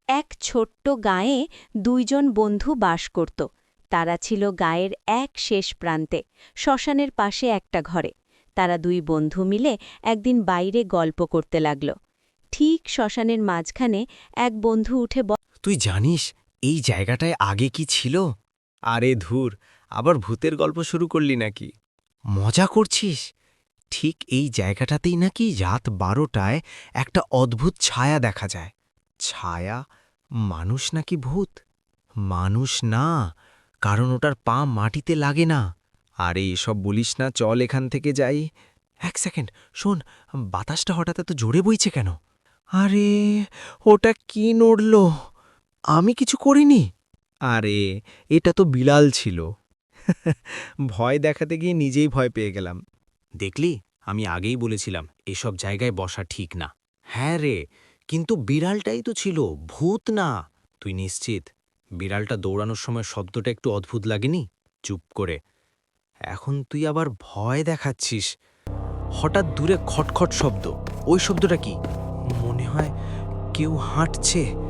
এক ছোট্ট গাঁয়ে দুইজন বন্ধু বাস করত। তারা ছিল গাঁয়ের এক শেষ প্রান্তে, শ্মশানের পাশে একটা ঘরে। তারা দুই বন্ধু মিলে একদিন বাইরে গল্প করতে লাগল। ঠিক শ্মশানের মাঝখানে এক বন্ধু উঠে তুই জানিস এই জায়গাটায় আগে কি ছিল? আরে ধুর, আবার ভূতের গল্প শুরু করলি নাকি? মজা করছিস? ঠিক এই জায়গাটাতেই নাকি রাত 12টায় একটা অদ্ভুত ছায়া দেখা যায়। ছায়া? মানুষ নাকি ভূত? মানুষ না, কারণ ওটার পা মাটিতে লাগে না। আরে এসব বলিস না, চল এখান থেকে যাই। এক সেকেন্ড, শোন, বাতাসটা হঠাৎ এত জোরে বইছে কেন? আরে ওটা কি নড়ল? আমি কিছু করিনি। আরে এটা তো বিড়াল ছিল। ভয় দেখাতে গিয়ে নিজেই ভয় পেয়ে গেলাম। দেখলি, আমি আগেই বলেছিলাম এসব জায়গায় বসা ঠিক না। হ্যাঁ রে, কিন্তু বিড়ালটাই তো ছিল, ভূত না। তুই নিশ্চিত বিড়ালটা দৌড়ানোর সময় শব্দটা একটু অদ্ভুত লাগেনি? চুপ করে। এখন তুই আবার ভয় দেখাচ্ছিস। হঠাৎ দূরে খটখট শব্দ। ওই শব্দটা কি? মনে হয় কেউ হাঁটছে।